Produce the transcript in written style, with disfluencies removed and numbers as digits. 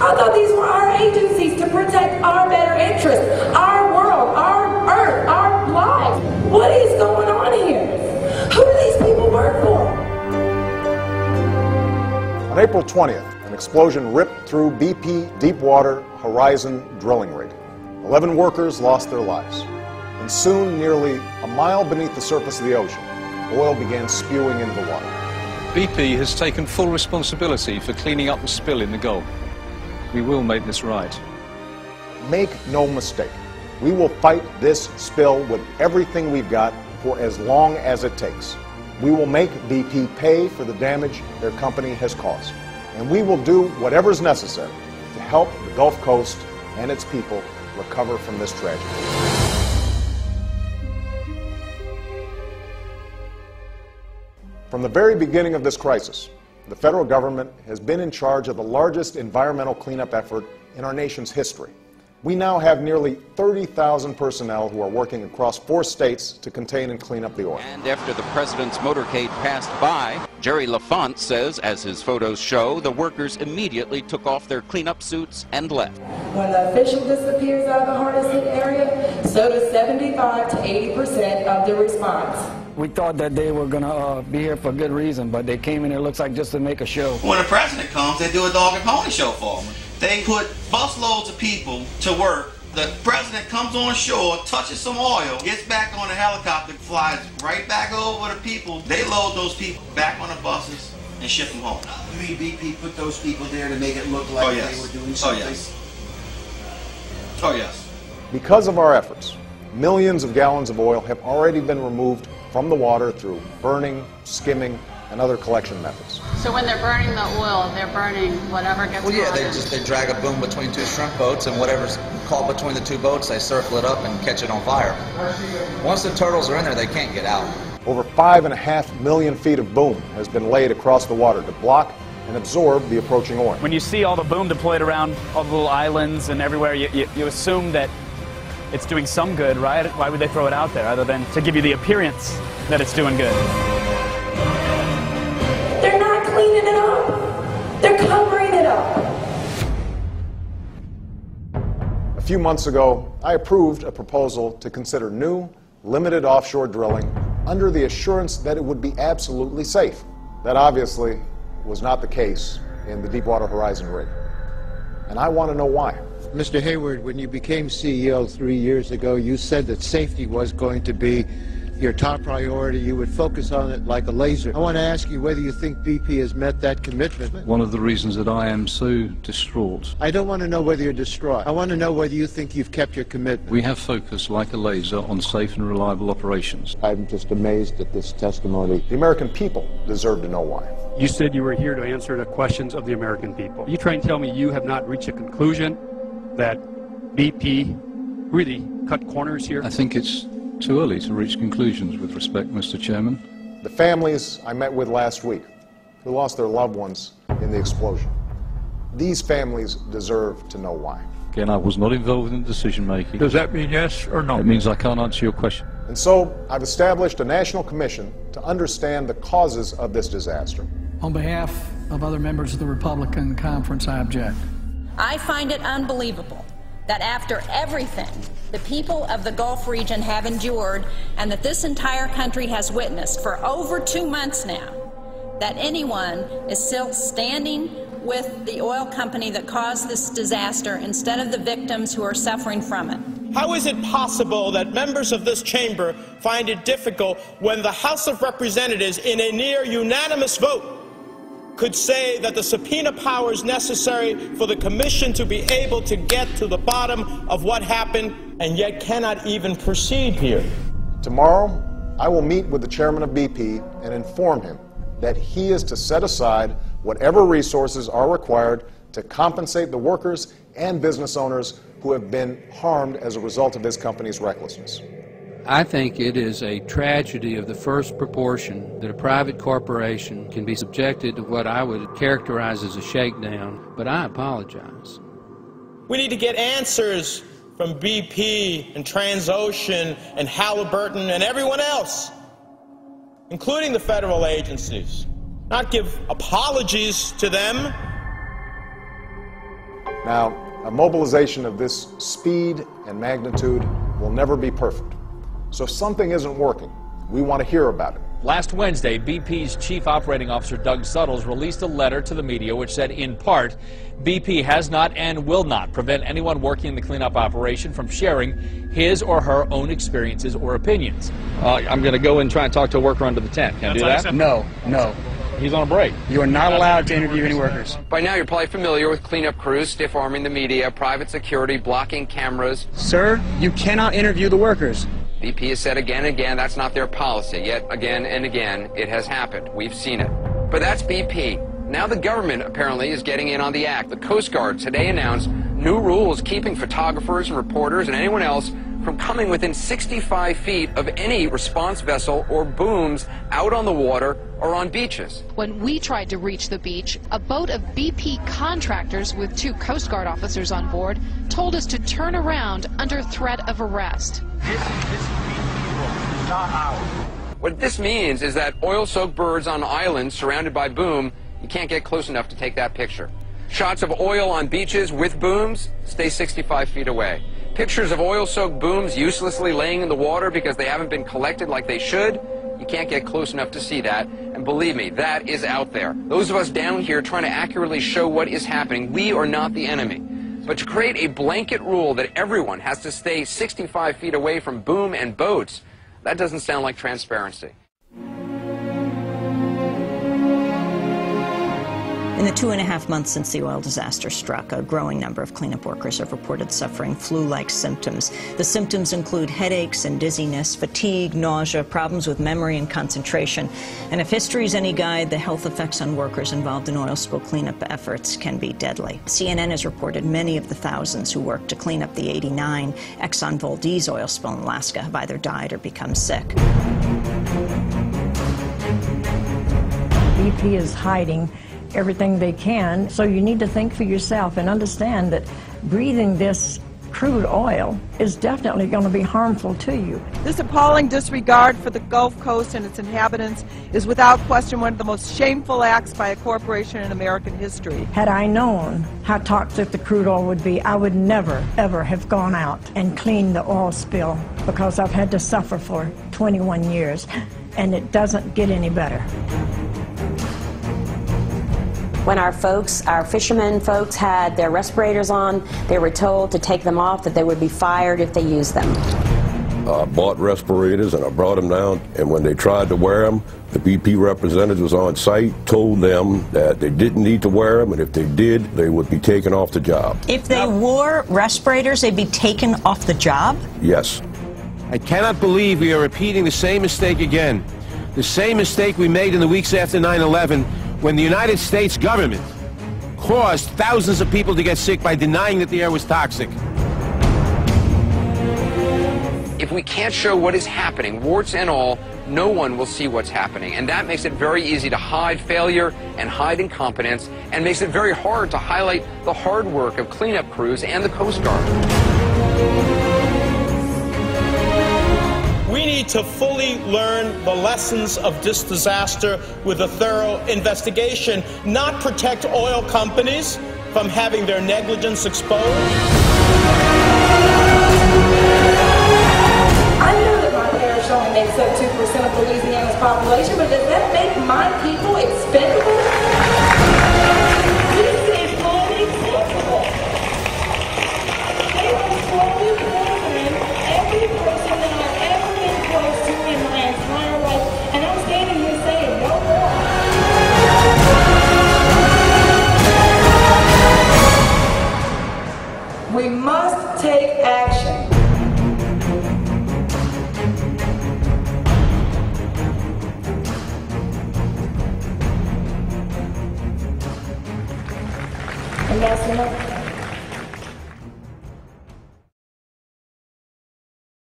I thought these were our agencies to protect our better interests, our world, our earth, our lives. What is going on here? Who do these people work for? On April 20th, an explosion ripped through BP Deepwater Horizon drilling rig. 11 workers lost their lives. And soon, nearly a mile beneath the surface of the ocean, oil began spewing into the water. BP has taken full responsibility for cleaning up the spill in the Gulf. We will make this right. Make no mistake, we will fight this spill with everything we've got for as long as it takes. We will make BP pay for the damage their company has caused. And we will do whatever is necessary to help the Gulf Coast and its people recover from this tragedy. From the very beginning of this crisis, the federal government has been in charge of the largest environmental cleanup effort in our nation's history. We now have nearly 30,000 personnel who are working across 4 states to contain and clean up the oil. And after the president's motorcade passed by, Jerry LaFont says, as his photos show, the workers immediately took off their cleanup suits and left. When the official disappears out of the hardest hit area, so does 75 to 80% of the response. We thought that they were going to be here for a good reason, but they came in, it looks like, just to make a show. When the president comes, they do a dog and pony show for him. They put busloads of people to work. The president comes on shore, touches some oil, gets back on a helicopter, flies right back over the people. They load those people back on the buses and ship them home. You mean BP put those people there to make it look like they were doing something? Oh, yes. Oh, yes. Because of our efforts, millions of gallons of oil have already been removed from the water through burning, skimming, and other collection methods. So when they're burning the oil, they're burning whatever gets Well, yeah, they drag a boom between 2 shrimp boats, and whatever's caught between the 2 boats, they circle it up and catch it on fire. Once the turtles are in there, they can't get out. Over 5.5 million feet of boom has been laid across the water to block and absorb the approaching oil. When you see all the boom deployed around all the little islands and everywhere, you assume that it's doing some good, right? Why would they throw it out there other than to give you the appearance that it's doing good? They're not cleaning it up. They're covering it up. A few months ago, I approved a proposal to consider new, limited offshore drilling under the assurance that it would be absolutely safe. That obviously was not the case in the Deepwater Horizon rig. And I want to know why. Mr. Hayward, when you became CEO 3 years ago, you said that safety was going to be your top priority. You would focus on it like a laser. I want to ask you whether you think BP has met that commitment. One of the reasons that I am so distraught. I don't want to know whether you're distraught. I want to know whether you think you've kept your commitment. We have focused like a laser on safe and reliable operations. I'm just amazed at this testimony. The American people deserve to know why. You said you were here to answer the questions of the American people. You try and tell me you have not reached a conclusion that BP really cut corners here? I think it's too early to reach conclusions with respect, Mr. Chairman. The families I met with last week who lost their loved ones in the explosion, these families deserve to know why. Again, I was not involved in decision making. Does that mean yes or no? It means I can't answer your question. And so I've established a national commission to understand the causes of this disaster. On behalf of other members of the Republican conference, I object. I find it unbelievable that after everything the people of the Gulf region have endured and that this entire country has witnessed for over 2 months now, that anyone is still standing with the oil company that caused this disaster instead of the victims who are suffering from it. How is it possible that members of this chamber find it difficult when the House of Representatives, in a near unanimous vote, could say that the subpoena powers necessary for the commission to be able to get to the bottom of what happened, and yet cannot even proceed here? Tomorrow, I will meet with the chairman of BP and inform him that he is to set aside whatever resources are required to compensate the workers and business owners who have been harmed as a result of his company's recklessness. I think it is a tragedy of the first proportion that a private corporation can be subjected to what I would characterize as a shakedown, but I apologize. We need to get answers from BP and Transocean and Halliburton and everyone else, including the federal agencies. Not give apologies to them. Now, a mobilization of this speed and magnitude will never be perfect. So if something isn't working, we want to hear about it. Last Wednesday, BP's Chief Operating Officer Doug Suttles released a letter to the media which said, in part, BP has not and will not prevent anyone working in the cleanup operation from sharing his or her own experiences or opinions. I'm going to go and try and talk to a worker under the tent. Can I do that? No. He's on a break. You are not allowed to interview any workers. By now, you're probably familiar with cleanup crews, stiff-arming the media, private security, blocking cameras. Sir, you cannot interview the workers. BP has said again and again that's not their policy, yet again and again it has happened. We've seen it. But that's BP. Now the government apparently is getting in on the act. The Coast Guard today announced new rules keeping photographers and reporters and anyone else from coming within 65 feet of any response vessel or booms out on the water or on beaches. When we tried to reach the beach, a boat of BP contractors with 2 Coast Guard officers on board told us to turn around under threat of arrest. What this means is that oil-soaked birds on islands surrounded by boom, you can't get close enough to take that picture. Shots of oil on beaches with booms, stay 65 feet away. Pictures of oil-soaked booms uselessly laying in the water because they haven't been collected like they should, you can't get close enough to see that. And believe me, that is out there. Those of us down here trying to accurately show what is happening, we are not the enemy. But to create a blanket rule that everyone has to stay 65 feet away from boom and boats, that doesn't sound like transparency. In the 2.5 months since the oil disaster struck, a growing number of cleanup workers have reported suffering flu-like symptoms. The symptoms include headaches and dizziness, fatigue, nausea, problems with memory and concentration. And if history is any guide, the health effects on workers involved in oil spill cleanup efforts can be deadly. CNN has reported many of the thousands who worked to clean up the '89 Exxon Valdez oil spill in Alaska have either died or become sick. BP is hiding everything they can, so you need to think for yourself and understand that breathing this crude oil is definitely going to be harmful to you. This appalling disregard for the Gulf Coast and its inhabitants is without question one of the most shameful acts by a corporation in American history. Had I known how toxic the crude oil would be, I would never, ever have gone out and cleaned the oil spill, because I've had to suffer for 21 years, and it doesn't get any better. When our fishermen folks had their respirators on, they were told to take them off, that they would be fired if they used them. I bought respirators and I brought them down, and when they tried to wear them, the BP representatives on site told them that they didn't need to wear them, and if they did, they would be taken off the job. If they wore respirators, they'd be taken off the job? Yes. I cannot believe we are repeating the same mistake again. The same mistake we made in the weeks after 9/11, when the United States government caused thousands of people to get sick by denying that the air was toxic. If we can't show what is happening, warts and all, no one will see what's happening. And that makes it very easy to hide failure and hide incompetence, and makes it very hard to highlight the hard work of cleanup crews and the Coast Guard. We need to fully learn the lessons of this disaster with a thorough investigation, not protect oil companies from having their negligence exposed. I know that my parish only makes up 2% of Louisiana's population, but does that make my people expendable? This is unacceptable. They are slowly murdering every person that I've ever been close to in my entire life, and I'm standing here saying, no more. We must take action. And that's enough.